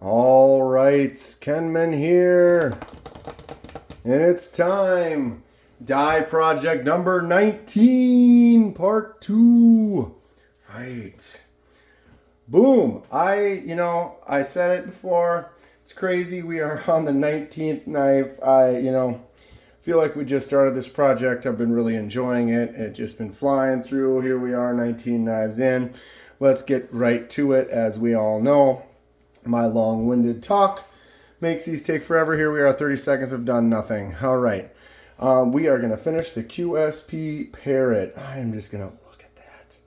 All right, Kenman here, and it's time. Die project number 19, part 2. Right. Boom. I said it before. It's crazy. We are on the 19th knife. I feel like we just started this project. I've been really enjoying it. It's just been flying through. Here we are, 19 knives in. Let's get right to it. As we all know, my long-winded talk makes these take forever. Here we are, 30 seconds have done nothing. All right. We are going to finish the QSP Parrot. I am just going to look at that.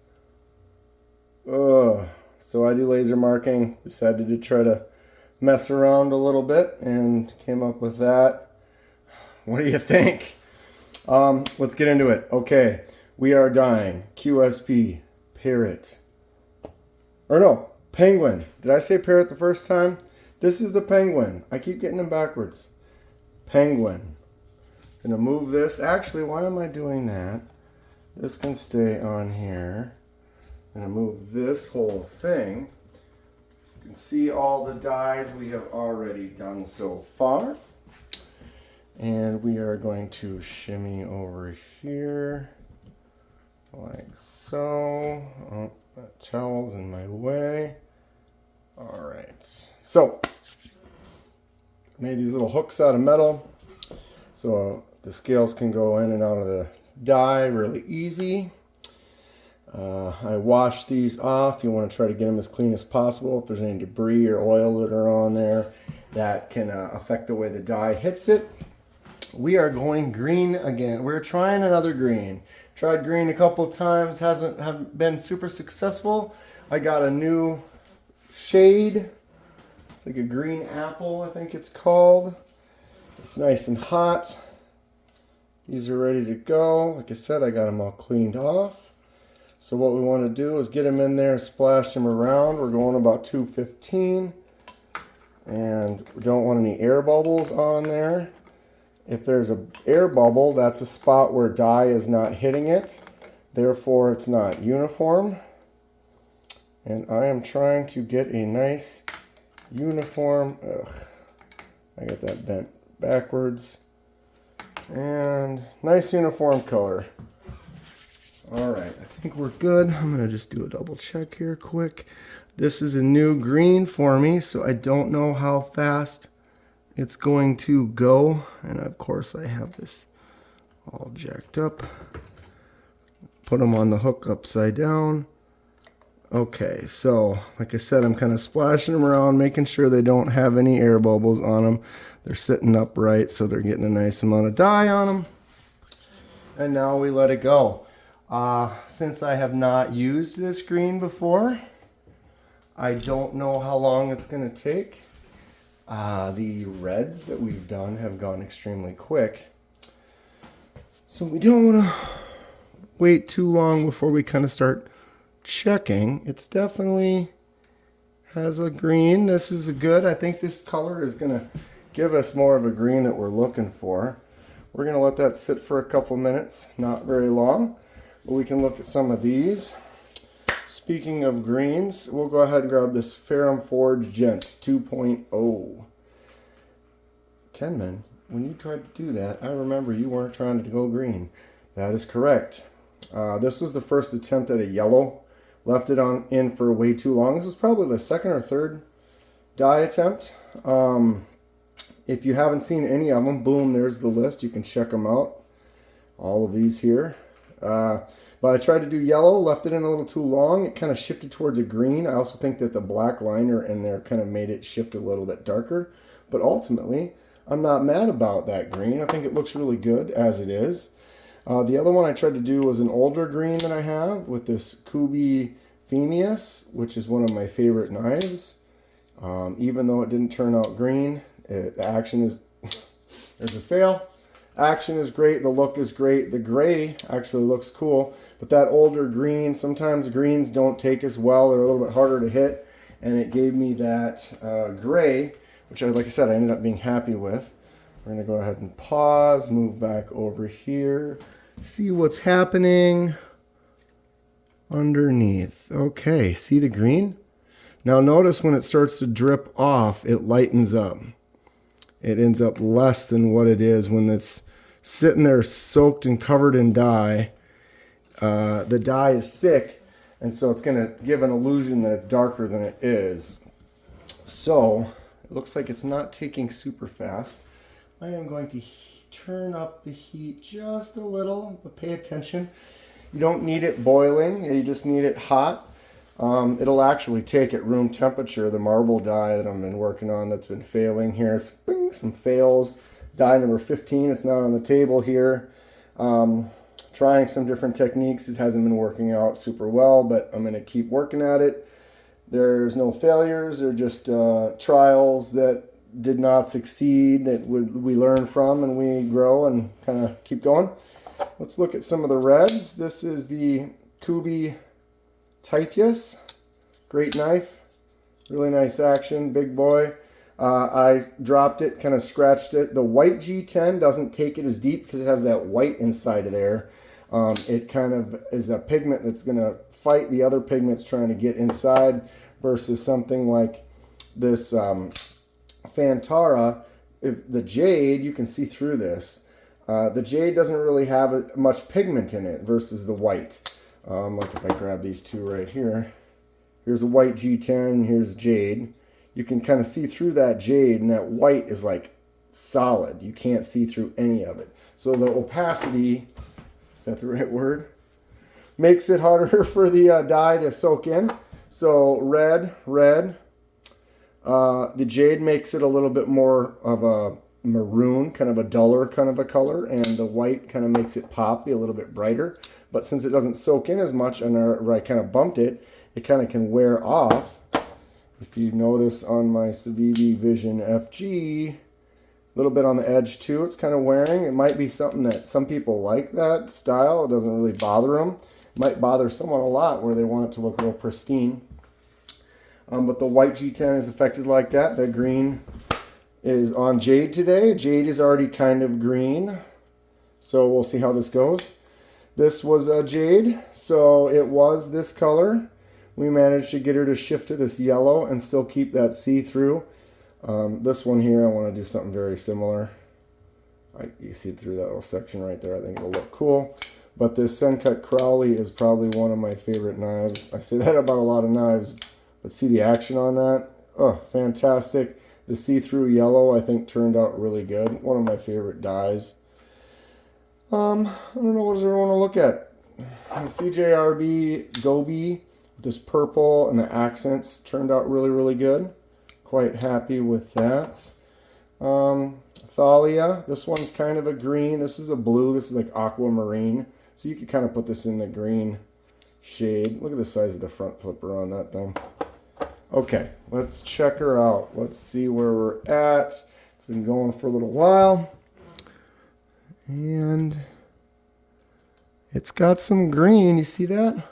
So I do laser marking. Decided to try to mess around a little bit and came up with that. What do you think? Let's get into it. Okay. We are dying. QSP Parrot. Or no. Penguin. Did I say parrot the first time? This is the penguin. I keep getting them backwards. Penguin. Gonna move this. Actually, why am I doing that? This can stay on here. Gonna move this whole thing. You can see all the dies we have already done so far. And we are going to shimmy over here. Like so. Oh, that towel's in my way. All right, so made these little hooks out of metal so the scales can go in and out of the die really easy. I washed these off. You want to try to get them as clean as possible. If there's any debris or oil that are on there, that can affect the way the die hits it. We are going green again. We're trying another green. Tried green a couple of times, haven't been super successful. I got a new shade. It's like a green apple, I think it's called. It's nice and hot. These are ready to go. Like I said, I got them all cleaned off. So what we want to do is get them in there, splash them around. We're going about 215. And we don't want any air bubbles on there. If there's an air bubble, that's a spot where dye is not hitting it. Therefore, it's not uniform. And I am trying to get a nice uniform. I got that bent backwards. And nice uniform color. All right, I think we're good. I'm going to just do a double check here quick. This is a new green for me, so I don't know how fast it's going to go. And of course, I have this all jacked up. Put them on the hook upside down. Okay, so like I said, I'm kind of splashing them around, making sure they don't have any air bubbles on them. They're sitting upright, so they're getting a nice amount of dye on them. And now we let it go. Since I have not used this green before, I don't know how long it's going to take. The reds that we've done have gone extremely quick. So we don't want to wait too long before we kind of start checking. It's definitely has a green. This is a good. I think this color is going to give us more of a green that we're looking for. We're going to let that sit for a couple minutes, not very long, but we can look at some of these. Speaking of greens, we'll go ahead and grab this Ferrum Forge Gents 2.0. Kenman, when you tried to do that, I remember you weren't trying to go green. That is correct. This was the first attempt at a yellow. Left it in for way too long. This was probably the second or third dye attempt. If you haven't seen any of them, boom, there's the list. You can check them out. All of these here. But I tried to do yellow, left it in a little too long. It kind of shifted towards a green. I also think that the black liner in there kind of made it shift a little bit darker. But ultimately, I'm not mad about that green. I think it looks really good as it is. The other one I tried to do was an older green that I have with this Kubi Phemius, which is one of my favorite knives. Even though it didn't turn out green, the action is, there's a fail. Action is great, the look is great. The gray actually looks cool, but that older green, sometimes greens don't take as well. They're a little bit harder to hit, and it gave me that gray, which like I said, I ended up being happy with. We're going to go ahead and pause, move back over here, see what's happening underneath. Okay, see the green? Now notice when it starts to drip off, it lightens up. It ends up less than what it is when it's sitting there soaked and covered in dye. The dye is thick, and so it's going to give an illusion that it's darker than it is. So it looks like it's not taking super fast. I am going to turn up the heat just a little, but pay attention. You don't need it boiling, you just need it hot. It'll actually take at room temperature. The marble dye that I've been working on that's been failing here, some fails. Dye number 15, it's not on the table here. Trying some different techniques. It hasn't been working out super well, but I'm going to keep working at it. There's no failures. They're just trials that did not succeed that we learn from and we grow and kind of keep going. Let's look at some of the reds. This is the QSP Penguin. Great knife. Really nice action. Big boy. I dropped it, kind of scratched it. The white G10 doesn't take it as deep because it has that white inside of there. It kind of is a pigment that's going to fight the other pigments trying to get inside versus something like this Fantara. The jade, you can see through this. The jade doesn't really have much pigment in it versus the white. Like if I grab these two right here. Here's a white G10, here's jade. You can kind of see through that jade, and that white is like solid. You can't see through any of it. So the opacity, is that the right word? Makes it harder for the dye to soak in. So red. The jade makes it a little bit more of a maroon, kind of a duller kind of a color, and the white kind of makes it pop, be a little bit brighter. But since it doesn't soak in as much, and I kind of bumped it, it kind of can wear off. If you notice on my Civivi Vision FG, a little bit on the edge too, it's kind of wearing. It might be something that some people like that style. It doesn't really bother them. It might bother someone a lot where they want it to look real pristine. But the white G10 is affected like that. The green is on jade today. Jade is already kind of green. So we'll see how this goes. This was a jade, so it was this color. We managed to get her to shift to this yellow and still keep that see-through. This one here, I want to do something very similar. You see it through that little section right there. I think it'll look cool. But this Sencut Crowley is probably one of my favorite knives. I say that about a lot of knives, but see the action on that? Oh, fantastic. The see-through yellow, I think, turned out really good. One of my favorite dyes. I don't know, what does everyone want to look at? The CJRB Gobi. This purple and the accents turned out really, really good. Quite happy with that. Thalia, this one's kind of a green. This is a blue. This is like aquamarine. So you could kind of put this in the green shade. Look at the size of the front flipper on that thing. Okay, let's check her out. Let's see where we're at. It's been going for a little while. And it's got some green. You see that?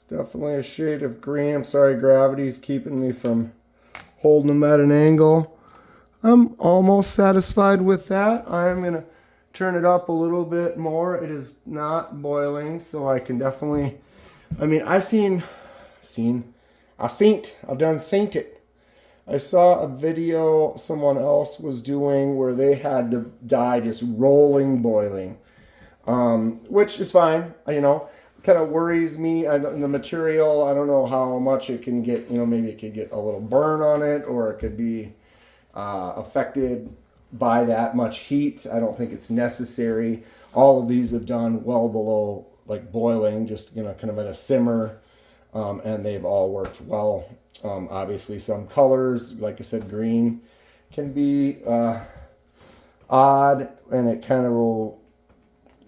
Definitely a shade of green. I'm sorry, gravity's keeping me from holding them at an angle. I'm almost satisfied with that. I'm going to turn it up a little bit more. It is not boiling, so I can definitely... I mean, I've done seen it. I saw a video someone else was doing where they had the dye just rolling boiling, which is fine, you know. Kind of worries me. The material, I don't know how much it can get, you know, maybe it could get a little burn on it, or it could be affected by that much heat. I don't think it's necessary. All of these have done well below like boiling, just, you know, kind of at a simmer, and they've all worked well. Obviously some colors, like I said, green can be odd, and it kind of will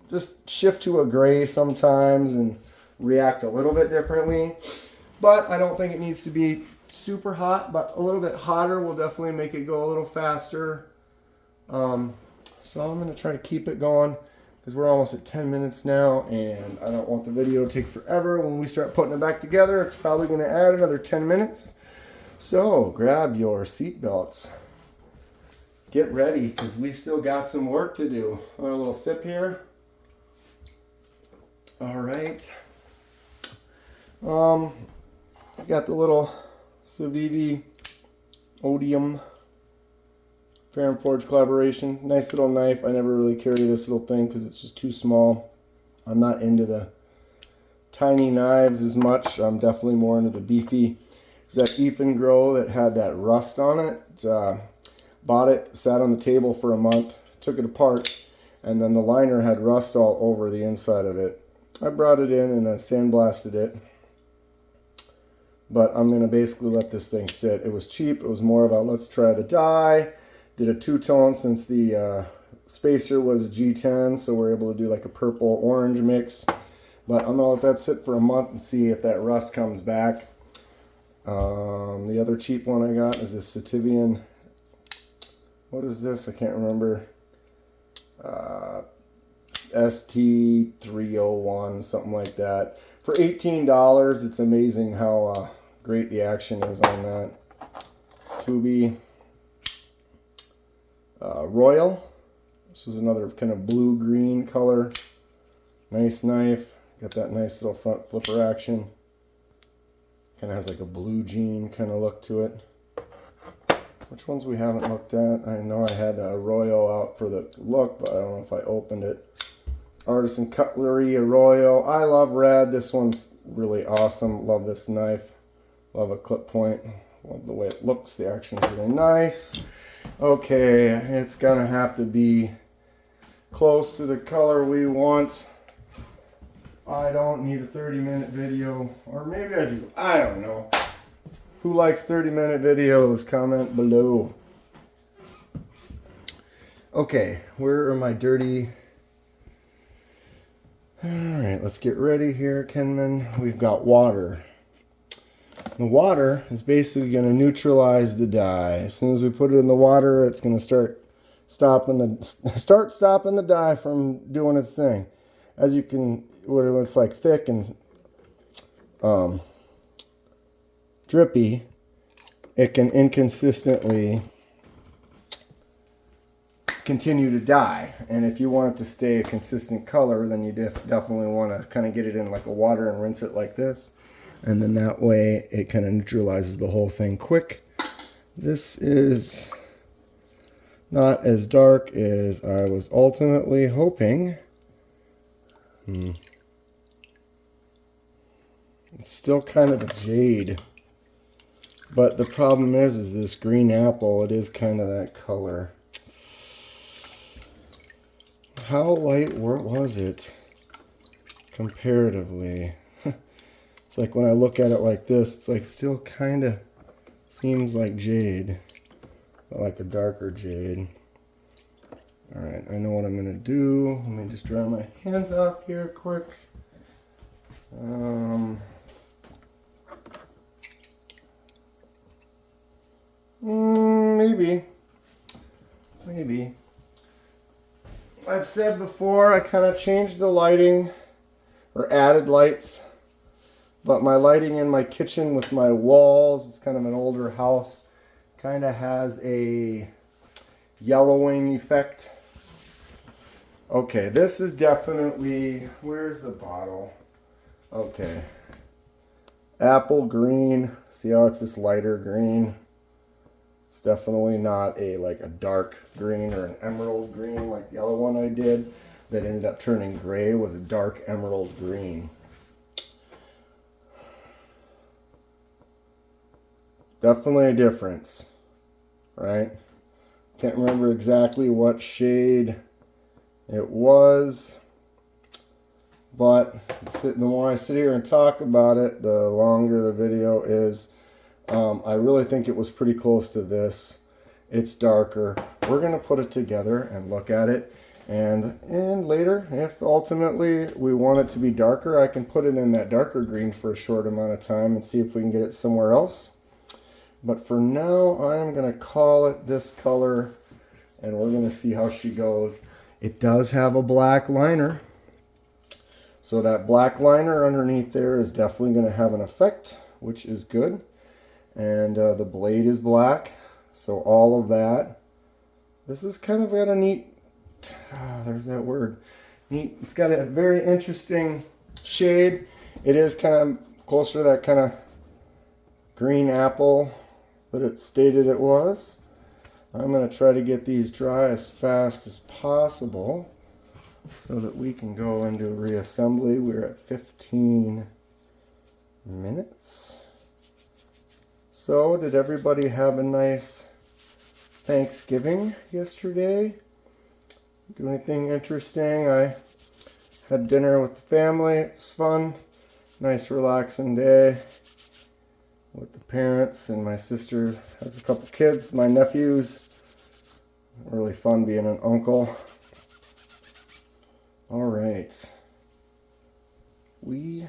just shift to a gray sometimes and react a little bit differently. But I don't think it needs to be super hot, but a little bit hotter will definitely make it go a little faster. So I'm going to try to keep it going because we're almost at 10 minutes now, and I don't want the video to take forever. When we start putting it back together, it's probably going to add another 10 minutes. So grab your seatbelts. Get ready because we still got some work to do. A little sip here. All right. I got the little Civivi Odium Fair & Forge collaboration. Nice little knife. I never really carry this little thing because it's just too small. I'm not into the tiny knives as much. I'm definitely more into the beefy. There's that Ethan Grow that had that rust on it. Bought it, sat on the table for a month, took it apart, and then the liner had rust all over the inside of it. I brought it in and I sandblasted it. But I'm going to basically let this thing sit. It was cheap. It was more about let's try the dye. Did a two-tone since the spacer was G10, so we're able to do like a purple-orange mix. But I'm going to let that sit for a month and see if that rust comes back. The other cheap one I got is this Citivian. What is this? I can't remember. ST301, something like that. For $18, it's amazing how great the action is on that. Kubi Royal. This was another kind of blue-green color. Nice knife. Got that nice little front flipper action. Kind of has like a blue jean kind of look to it. Which ones we haven't looked at? I know I had a Arroyo out for the look, but I don't know if I opened it. Artisan Cutlery Arroyo. I love red. This one's really awesome. Love this knife. Love a clip point. Love the way it looks. The action's really nice. Okay, it's gonna have to be close to the color we want. I don't need a 30-minute video. Or maybe I do. I don't know. Who likes 30-minute videos? Comment below. Okay, where are my dirty... Alright, let's get ready here, Kenman. We've got water. The water is basically going to neutralize the dye. As soon as we put it in the water, it's going to start stopping the dye from doing its thing. As you can, when it's like thick and drippy, it can inconsistently continue to dye. And if you want it to stay a consistent color, then you definitely want to kind of get it in like a water and rinse it like this. And then that way it kind of neutralizes the whole thing quick. This is not as dark as I was ultimately hoping. It's still kind of a jade. But the problem is this green apple, it is kind of that color. How light was it comparatively? It's like when I look at it like this, it's like still kind of seems like jade, but like a darker jade. All right, I know what I'm gonna do. Let me just dry my hands off here quick. Maybe. I've said before, I kind of changed the lighting or added lights. But my lighting in my kitchen with my walls, it's kind of an older house, kind of has a yellowing effect. Okay, this is definitely, where's the bottle? Okay. Apple green. See how it's this lighter green? It's definitely not like a dark green or an emerald green like the other one I did that ended up turning gray. It was a dark emerald green. Definitely a difference, right? Can't remember exactly what shade it was, but the more I sit here and talk about it, the longer the video is. I really think it was pretty close to this. It's darker. We're going to put it together and look at it. And later, if ultimately we want it to be darker, I can put it in that darker green for a short amount of time and see if we can get it somewhere else. But for now, I'm going to call it this color, and we're going to see how she goes. It does have a black liner. So that black liner underneath there is definitely going to have an effect, which is good. And the blade is black, so all of that. This is kind of got a neat, there's that word, neat. It's got a very interesting shade. It is kind of closer to that kind of green apple that it stated it was. I'm going to try to get these dry as fast as possible so that we can go into reassembly. We're at 15 minutes. So, did everybody have a nice Thanksgiving yesterday? Do anything interesting? I had dinner with the family. It's fun. Nice relaxing day with the parents, and my sister has a couple kids, my nephews. Really fun being an uncle. All right. We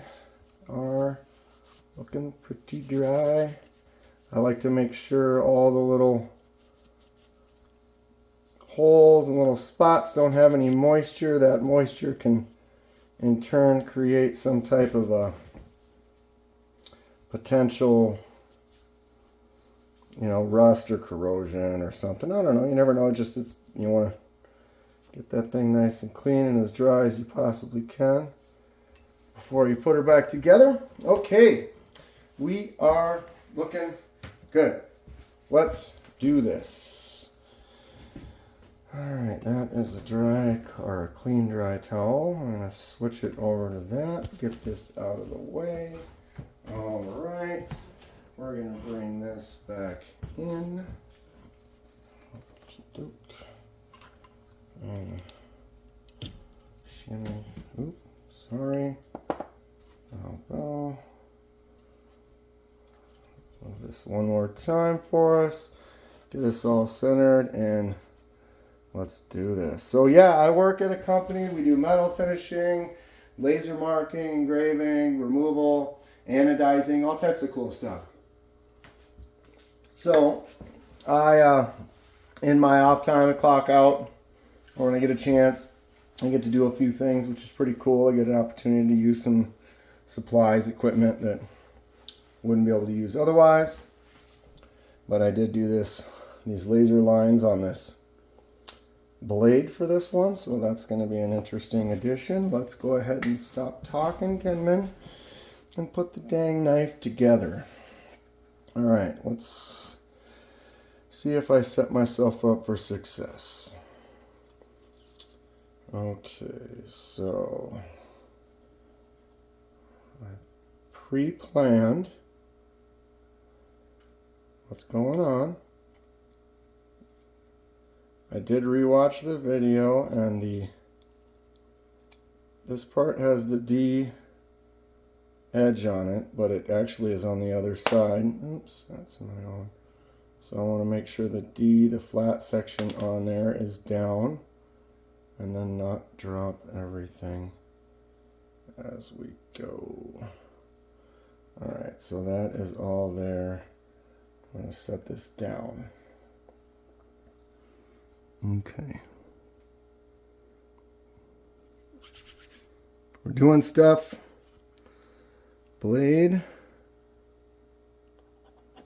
are looking pretty dry. I like to make sure all the little holes and little spots don't have any moisture. That moisture can in turn create some type of a potential, rust or corrosion or something. I don't know. You never know. Just you want to get that thing nice and clean and as dry as you possibly can before you put her back together. Okay, we are looking good. Let's do this. All right, that is a dry or a clean dry towel. I'm going to switch it over to that. Get this out of the way. All right, we're going to bring this back in. Shimmy. Oop, sorry. Move this one more time for us. Get this all centered and let's do this. So yeah, I work at a company. We do metal finishing, laser marking, engraving, removal, anodizing, all types of cool stuff. So I, in my off time, I clock out, or when I get a chance, I get to do a few things, which is pretty cool. I get an opportunity to use some supplies, equipment that wouldn't be able to use otherwise. But I did do these laser lines on this blade for this one, so that's going to be an interesting addition. Let's go ahead and stop talking, Kenman, and put the dang knife together. All right, let's see if I set myself up for success. Okay, so I pre-planned what's going on. I did rewatch the video, and this part has the D edge on it, but it actually is on the other side. Oops, that's my own. So I want to make sure the D, the flat section on there, is down, and then not drop everything as we go. Alright, so that is all there. I'm going to set this down. Okay. We're doing stuff. Blade.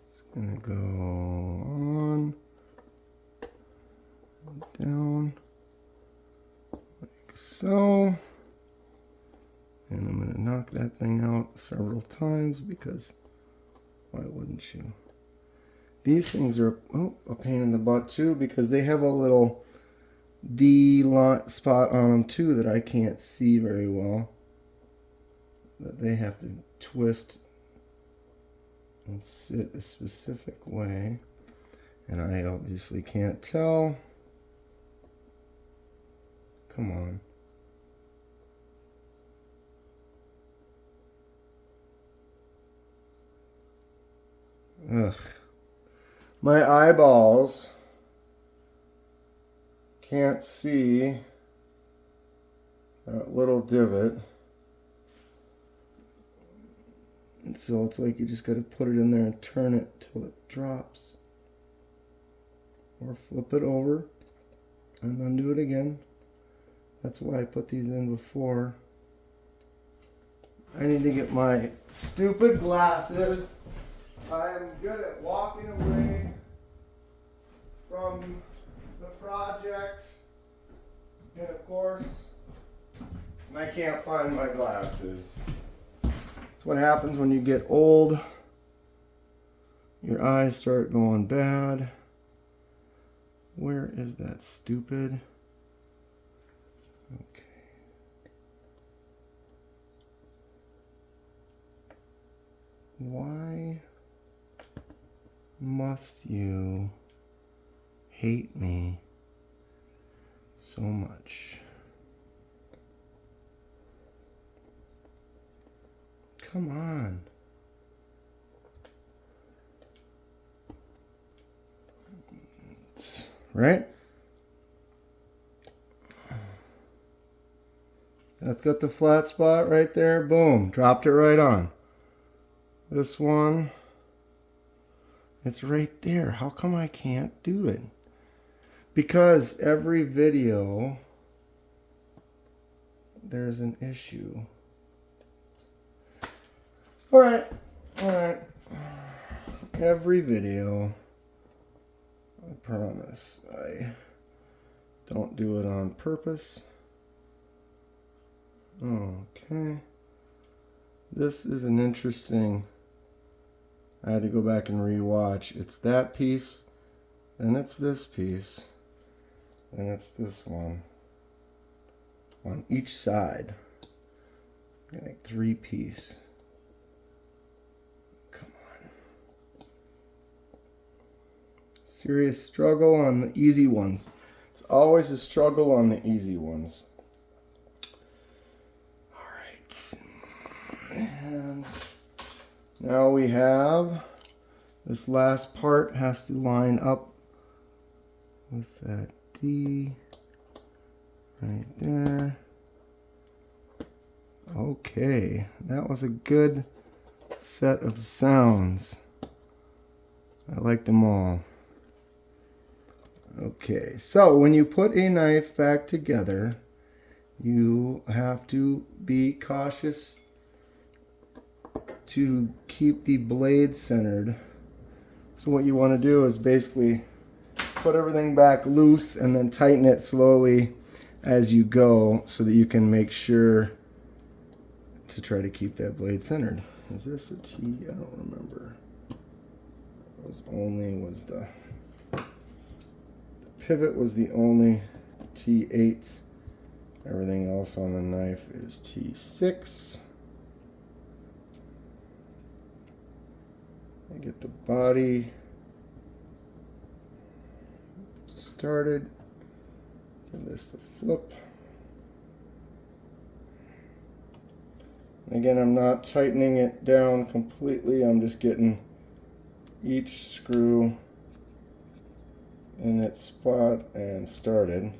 It's going to go on, down, like so. And I'm going to knock that thing out several times because why wouldn't you? These things are a pain in the butt too because they have a little D spot on them too that I can't see very well. That they have to twist and sit a specific way. And I obviously can't tell. Come on. Ugh. My eyeballs can't see that little divot. And so it's like you just got to put it in there and turn it till it drops. Or flip it over and then do it again. That's why I put these in before. I need to get my stupid glasses. I am good at walking away from the project. And of course, I can't find my glasses. That's what happens when you get old. Your eyes start going bad. Where is that stupid? Okay. Why must you hate me so much? Come on. Right? That's got the flat spot right there. Boom. Dropped it right on. This one, it's right there. How come I can't do it? Because every video, there's an issue. All right. Every video, I promise, I don't do it on purpose. Okay. This is an interesting, I had to go back and rewatch. It's that piece, then it's this piece, then it's this one. On each side. Like 3-piece. Come on. Serious struggle on the easy ones. It's always a struggle on the easy ones. Alright. And now we have this last part has to line up with that D right there. Okay, that was a good set of sounds. I liked them all. Okay, so when you put a knife back together, you have to be cautious to keep the blade centered. So what you want to do is basically put everything back loose and then tighten it slowly as you go so that you can make sure to try to keep that blade centered. Is this a T? I don't remember. The pivot was the only T8. Everything else on the knife is T6. I get the body started. Give this a flip. Again, I'm not tightening it down completely. I'm just getting each screw in its spot and started.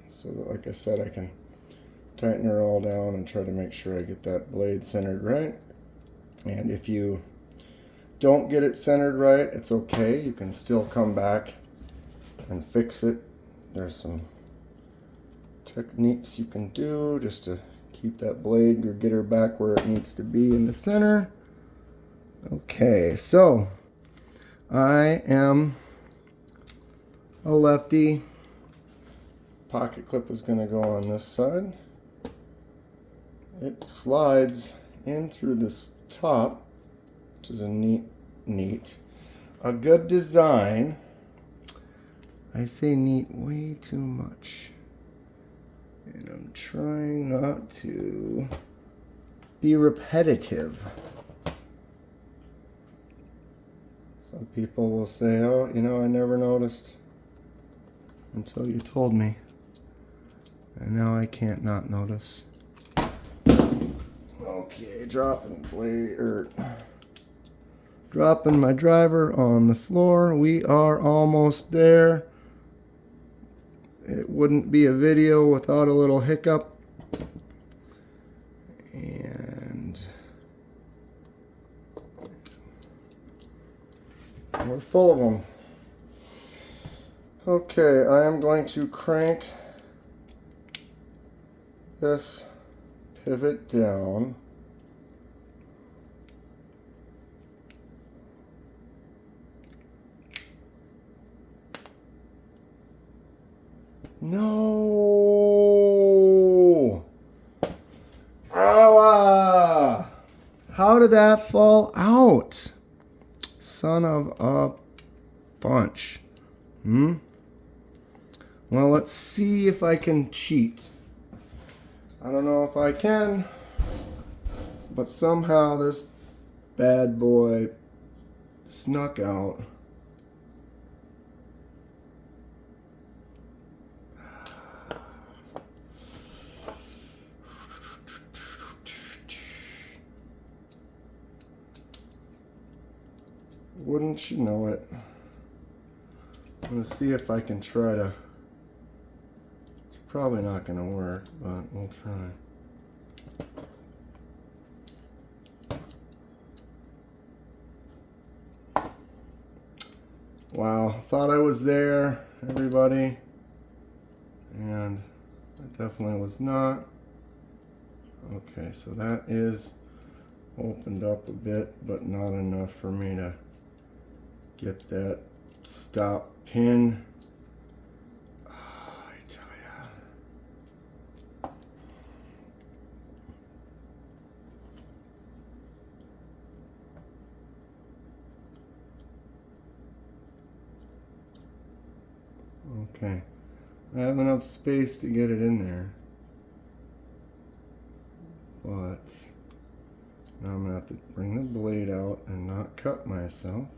So that, like I said, I can tighten her all down and try to make sure I get that blade centered right. And if you don't get it centered right, it's okay. You can still come back and fix it. There's some techniques you can do just to keep that blade or get her back where it needs to be in the center. Okay, so I am a lefty. Pocket clip is going to go on this side. It slides in through this top, which is a neat. A good design. I say neat way too much. And I'm trying not to be repetitive. Some people will say, oh, you know, I never noticed until you told me. And now I can't not notice. Okay, dropping my driver on the floor. We are almost there. It wouldn't be a video without a little hiccup. And we're full of them. Okay, I am going to crank this pivot down. No! Ah! did that fall out? Son of a bunch. Well, let's see if I can cheat. I don't know if I can, but somehow this bad boy snuck out. Wouldn't you know it? I'm going to see if I can try to... It's probably not going to work, but we'll try. Wow, thought I was there, everybody. And I definitely was not. Okay, so that is opened up a bit, but not enough for me to get that stop pin. Oh, I tell ya. Okay, I have enough space to get it in there, but now I'm gonna have to bring the blade out and not cut myself.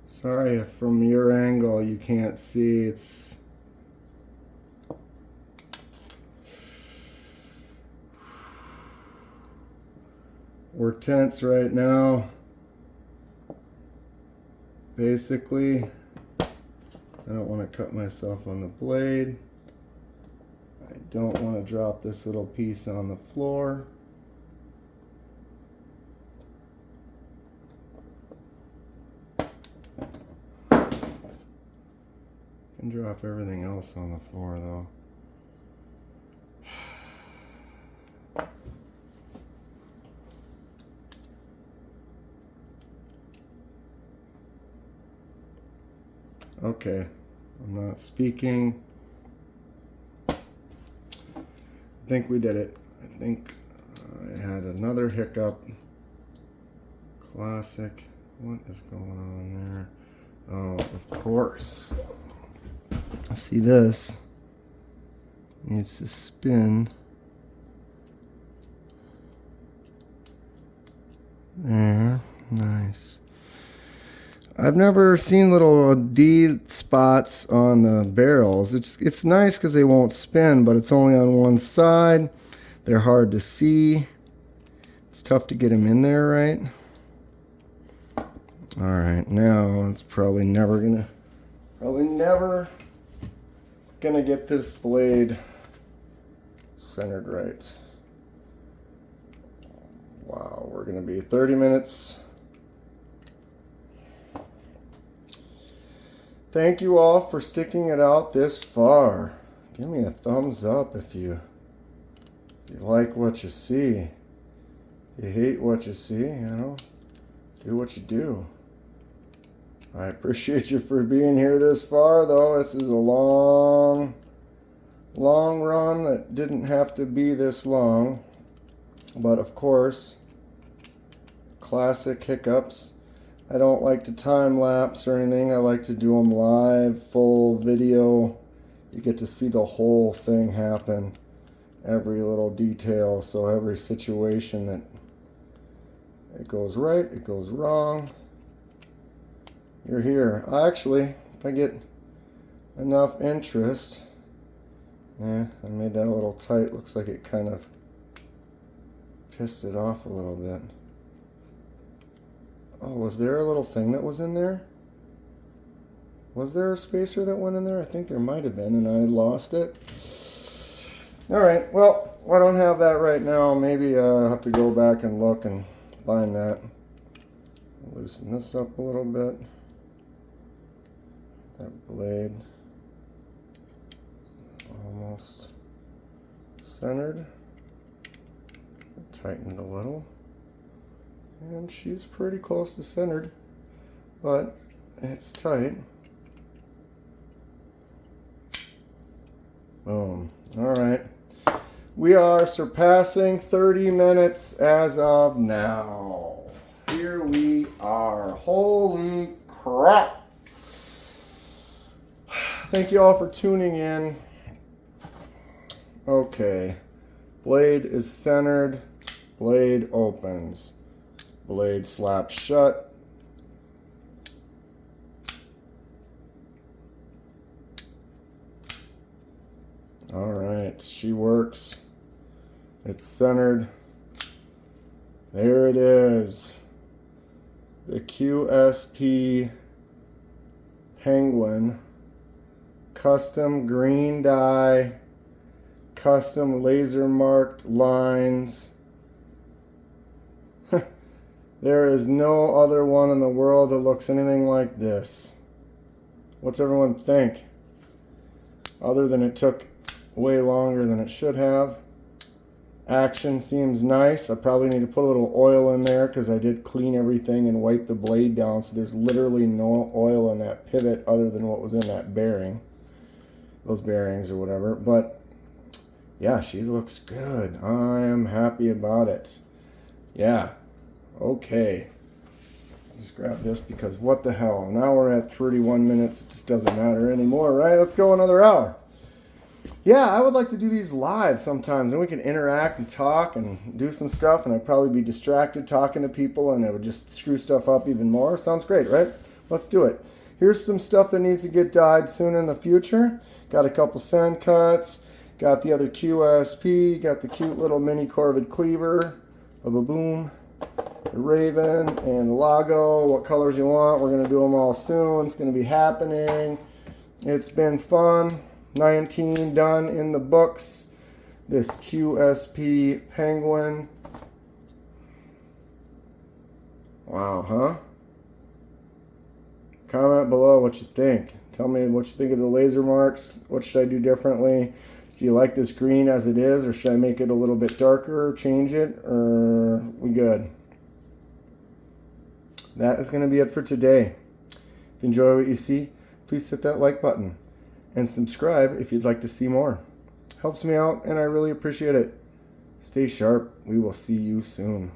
Sorry if from your angle you can't see. It's we're tense right now. Basically, I don't want to cut myself on the blade. I don't want to drop this little piece on the floor. I can drop everything else on the floor though. Okay, I'm not speaking. I think we did it. I think I had another hiccup. Classic. What is going on there? Oh, of course. See, this needs to spin. There, nice. I've never seen little D spots on the barrels. It's nice because they won't spin, but it's only on one side. They're hard to see. It's tough to get them in there, right? All right, now it's probably never gonna get this blade centered right. Wow, we're gonna be 30 minutes. Thank you all for sticking it out this far. Give me a thumbs up if you like what you see. If you hate what you see, do what you do. I appreciate you for being here this far, though. This is a long run that didn't have to be this long. But of course, classic hiccups. I don't like to time lapse or anything. I like to do them live, full video. You get to see the whole thing happen. Every little detail. So every situation that it goes right, it goes wrong. You're here. Actually, if I get enough interest, I made that a little tight. Looks like it kind of pissed it off a little bit. Oh, was there a little thing that was in there? Was there a spacer that went in there? I think there might have been, and I lost it. All right, well, I don't have that right now. Maybe I'll have to go back and look and find that. Loosen this up a little bit. That blade almost centered. Tighten it a little. And she's pretty close to centered, but it's tight. Boom. All right. We are surpassing 30 minutes as of now. Here we are. Holy crap. Thank you all for tuning in. Okay. Blade is centered. Blade opens. Blade slaps shut. All right, she works. It's centered. There it is. The QSP Penguin. Custom green dye. Custom laser marked lines. There is no other one in the world that looks anything like this. What's everyone think? Other than it took way longer than it should have. Action seems nice. I probably need to put a little oil in there because I did clean everything and wipe the blade down, so there's literally no oil in that pivot other than what was in that bearing, those bearings or whatever. But yeah, she looks good. I am happy about it. Yeah. Okay. Just grab this because what the hell. Now we're at 31 minutes. It just doesn't matter anymore, right? Let's go another hour. Yeah, I would like to do these live sometimes, and we can interact and talk and do some stuff, and I'd probably be distracted talking to people, and it would just screw stuff up even more. Sounds great, right? Let's do it. Here's some stuff that needs to get dyed soon in the future. Got a couple sand cuts. Got the other QSP. Got the cute little mini Corvid cleaver. Boom. The Raven and the Lago. What colors you want. We're going to do them all soon. It's going to be happening. It's been fun. 19 done in the books. This QSP Penguin. Wow, huh? Comment below what you think. Tell me what you think of the laser marks. What should I do differently? Do you like this green as it is, or should I make it a little bit darker, change it, or we good? That is going to be it for today. If you enjoy what you see, please hit that like button. And subscribe if you'd like to see more. Helps me out and I really appreciate it. Stay sharp. We will see you soon.